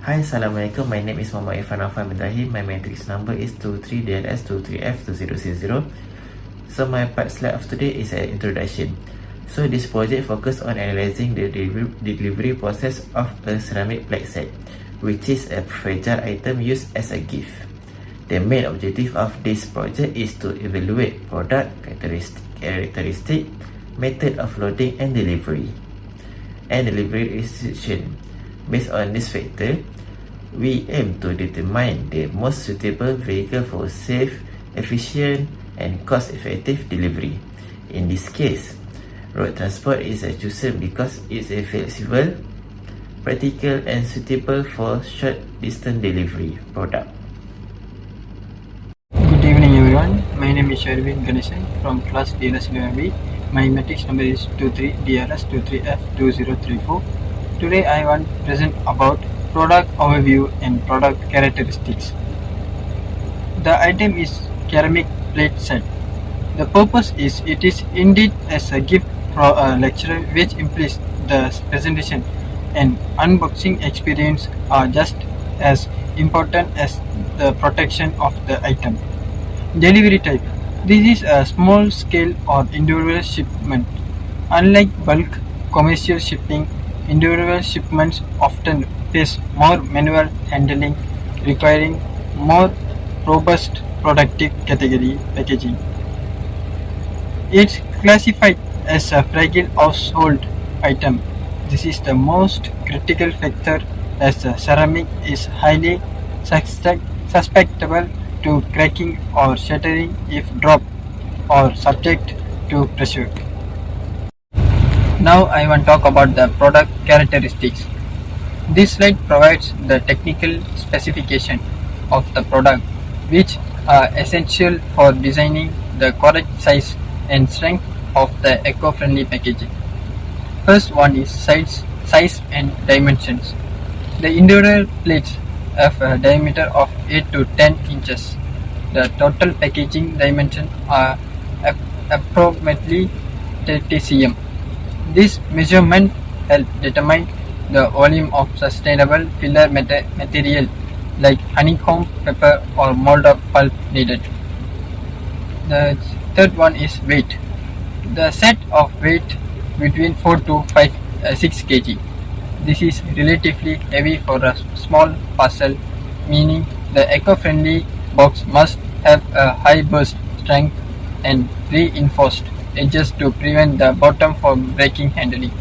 Hi, Assalamualaikum. My name is Muhammad Irfan Afan Ibrahim. My matrix number is 23DLS23F2000. So my part slide of today is an introduction. So this project focus on analyzing the delivery process of a ceramic plate set, which is a fragile item used as a gift. The main objective of this project is to evaluate product characteristic, method of loading and delivery restriction. Based on this factor, we aim to determine the most suitable vehicle for safe, efficient, and cost-effective delivery. In this case, road transport is chosen because it's a flexible, practical, and suitable for short-distance delivery product. Good evening everyone, my name is Sharvin Ganesan from class DLS11B. My matrix number is 23DLS23F2034. Today I want to present about product overview and product characteristics. The item is ceramic plate set. The purpose is it is indeed as a gift for a lecturer, which implies the presentation and unboxing experience are just as important as the protection of the item. Delivery type. This is a small scale or individual shipment. Unlike bulk commercial shipping, individual shipments often face more manual handling, requiring more robust protective category packaging. It's classified as a fragile household item. This is the most critical factor as the ceramic is highly susceptible to cracking or shattering if dropped or subject to pressure. Now I want to talk about the product characteristics. This slide provides the technical specification of the product, which are essential for designing the correct size and strength of the eco-friendly packaging. First one is size and dimensions. The individual plates have a diameter of 8 to 10 inches. The total packaging dimensions are approximately 30 cm. This measurement helps determine the volume of sustainable filler material like honeycomb, paper or molded pulp needed. The third one is weight. The set of weight between 4 to 6 kg. This is relatively heavy for a small parcel, meaning the eco-friendly box must have a high burst strength and reinforced edges to prevent the bottom from breaking handling.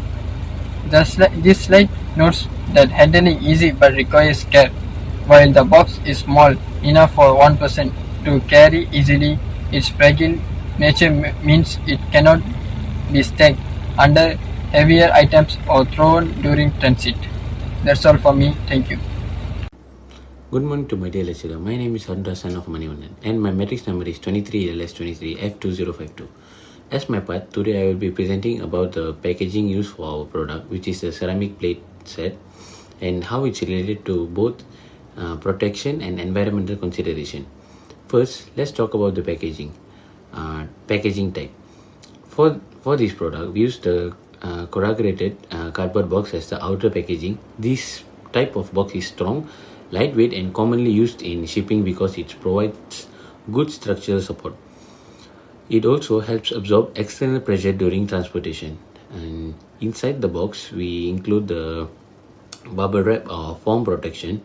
This slide notes that handling easy but requires care. While the box is small enough for one person to carry easily, its fragile nature means it cannot be stacked under heavier items or thrown during transit. That's all for me. Thank you. Good morning to my dear lecturer. My name is Andra, son of Manivandan, and my matrix number is 23LS23F2052. As my part, today I will be presenting about the packaging used for our product, which is a ceramic plate set, and how it's related to both protection and environmental consideration. First, let's talk about the packaging type. For this product, we use the corrugated cardboard box as the outer packaging. This type of box is strong, lightweight, and commonly used in shipping because it provides good structural support. It also helps absorb external pressure during transportation. And inside the box, we include the bubble wrap or foam protection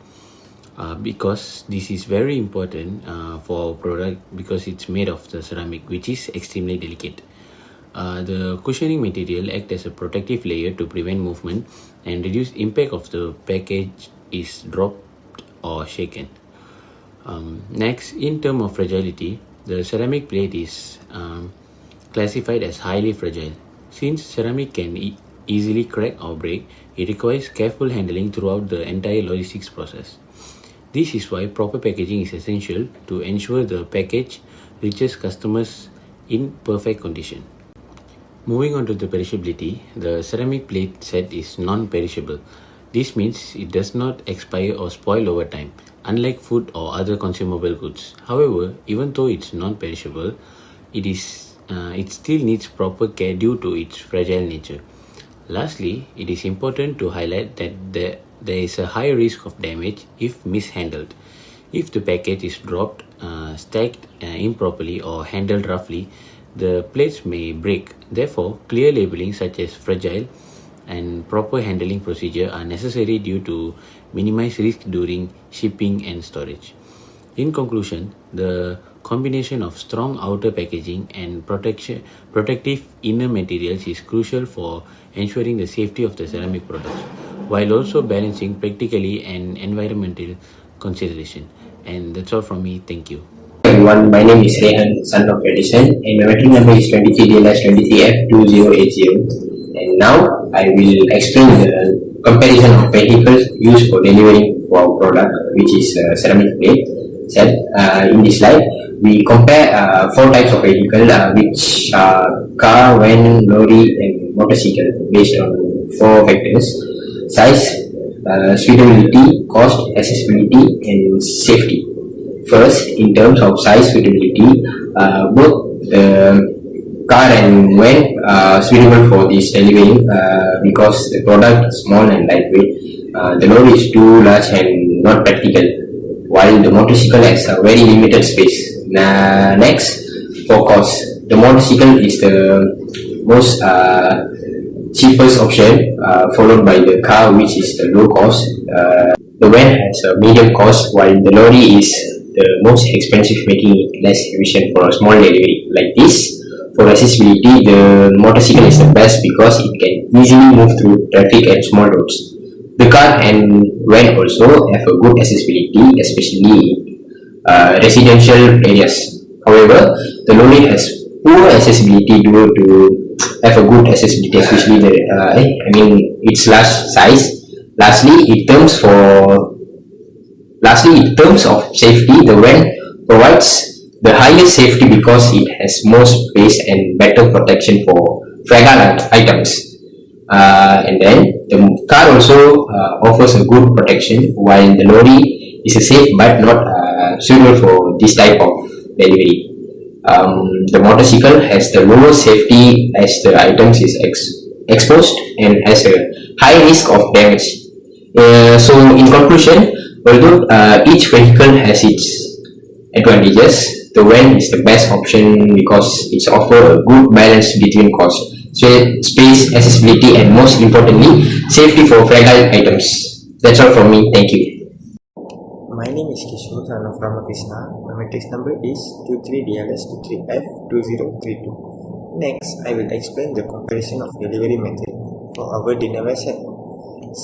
because this is very important for our product because it's made of the ceramic, which is extremely delicate. The cushioning material acts as a protective layer to prevent movement and reduce impact of the package is dropped or shaken. Next, in terms of fragility, the ceramic plate is classified as highly fragile. Since ceramic can easily crack or break, it requires careful handling throughout the entire logistics process. This is why proper packaging is essential to ensure the package reaches customers in perfect condition. Moving on to the perishability, the ceramic plate set is non-perishable. This means it does not expire or spoil over time, unlike food or other consumable goods. However, even though it's non-perishable, it still needs proper care due to its fragile nature. Lastly, it is important to highlight that there is a high risk of damage if mishandled. If the package is dropped, stacked improperly, or handled roughly, the plates may break. Therefore, clear labeling such as fragile and proper handling procedure are necessary due to minimize risk during shipping and storage. In conclusion, the combination of strong outer packaging and protective inner materials is crucial for ensuring the safety of the ceramic products, while also balancing practically and environmental consideration. And that's all from me. Thank you. Everyone, my name is Rehan, son of Edison, and my metric number is 23DLS23F2080. And now I will explain the comparison of vehicles used for delivering for our product, which is ceramic plate set. In this slide, we compare four types of vehicle, which are car, van, lorry, and motorcycle, based on four factors: size, suitability, cost, accessibility, and safety. First, in terms of size suitability, both the car and van are suitable for this delivery because the product is small and lightweight. The load is too large and not practical, while the motorcycle has a very limited space. Next, for cost, the motorcycle is the most cheapest option, followed by the car, which is the low cost. The van has a medium cost, while the lorry is the most expensive, making it less efficient for a small delivery like this. For accessibility, the motorcycle is the best because it can easily move through traffic and small roads. The car and van also have a good accessibility, especially in residential areas. However, the lorry has poor accessibility due to have a good accessibility, especially its large size. Lastly, in terms of safety, the van provides the highest safety because it has more space and better protection for fragile items. And then the car also offers a good protection, while the lorry is a safe but not suitable for this type of delivery. The motorcycle has the lowest safety as the items is exposed and has a high risk of damage. So in conclusion, although each vehicle has its advantages, the van is the best option because it offers a good balance between cost, space, accessibility, and most importantly, safety for fragile items. That's all from me. Thank you. My name is Kishore, son of Ramakrishna. My matrix number is 23DLS23F2032. Next, I will explain the comparison of delivery method for our dinnerware set.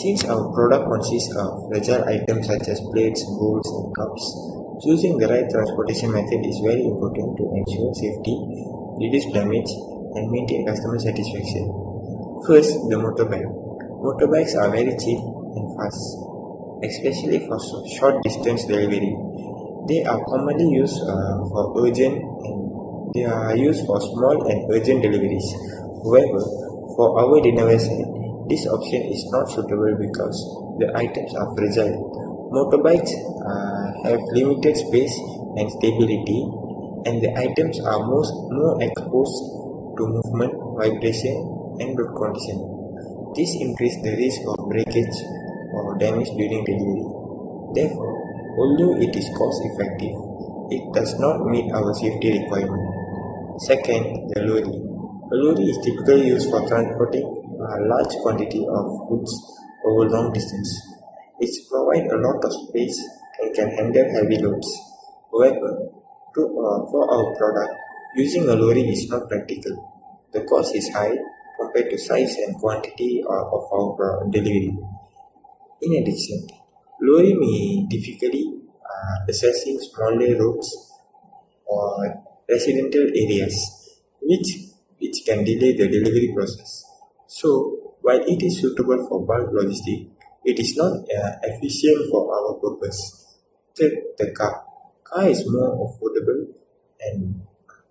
Since our product consists of fragile items such as plates, bowls, and cups, choosing the right transportation method is very important to ensure safety, reduce damage, and maintain customer satisfaction. First, the motorbike. Motorbikes are very cheap and fast, especially for short distance delivery. They are commonly used for urgent and they are used for small and urgent deliveries. However, for our dinnerware set, this option is not suitable because the items are fragile. Motorbikes have limited space and stability, and the items are more exposed to movement, vibration, and road condition. This increases the risk of breakage or damage during delivery. Therefore, although it is cost effective, it does not meet our safety requirement. Second, the lorry. A lorry is typically used for transporting a large quantity of goods over long distance. It provides a lot of space and can handle heavy loads. However, for our product, using a lorry is not practical. The cost is high compared to size and quantity of our delivery. In addition, lorry may difficulty accessing smaller roads or residential areas, which can delay the delivery process. So, while it is suitable for bulk logistics, it is not efficient for our purpose. Third, the car. Car is more affordable and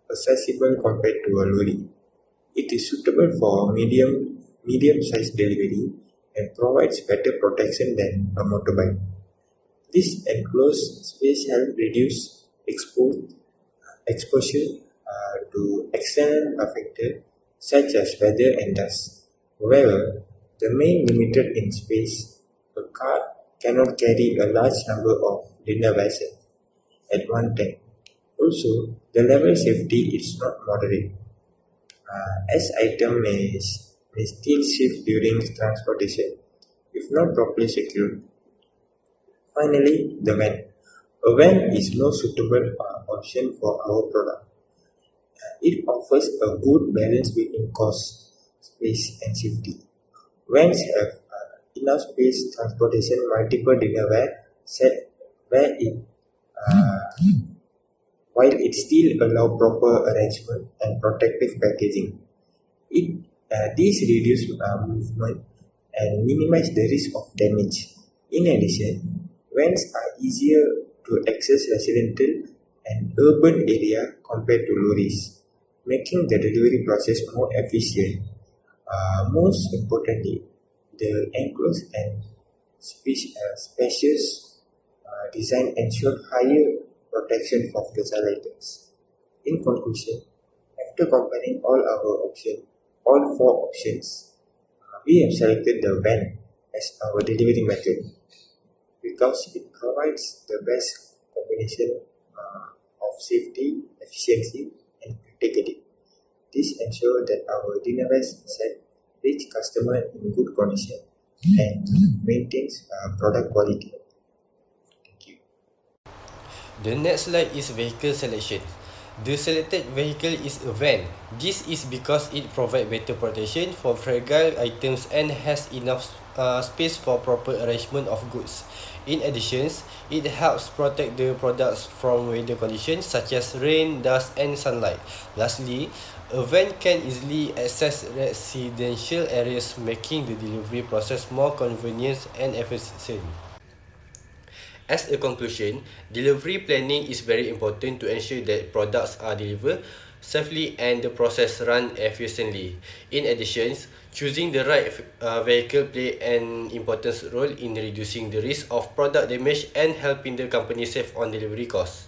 accessible compared to a lorry. It is suitable for medium-sized delivery and provides better protection than a motorbike. This enclosed space helps reduce exposure to external factors such as weather and dust. However, the main limited in space A car cannot carry a large number of dinner vessels at one time. Also, the level of safety is not moderate, as item may still shift during transportation if not properly secured. Finally, the van. A van is more suitable option for our product. It offers a good balance between cost, space, and safety. Vans have enough space transportation multiple dinnerware set where it while it still allow proper arrangement and protective packaging. These reduce movement and minimize the risk of damage. In addition, vans are easier to access residential and urban area compared to lorries, making the delivery process more efficient. Most importantly, the enclosed and spacious design ensure higher protection for fragile items. In conclusion, after comparing all four options, we have selected the van as our delivery method because it provides the best combination of safety, efficiency, and practicality. This ensures that our dinnerware set reach customer in good condition and maintains product quality. Thank you. The next slide is vehicle selection. The selected vehicle is a van. This is because it provides better protection for fragile items and has enough space for proper arrangement of goods. In addition, it helps protect the products from weather conditions such as rain, dust, and sunlight. Lastly, a van can easily access residential areas, making the delivery process more convenient and efficient. As a conclusion, delivery planning is very important to ensure that products are delivered safely and the process run efficiently. In addition, choosing the right vehicle play an important role in reducing the risk of product damage and helping the company save on delivery costs.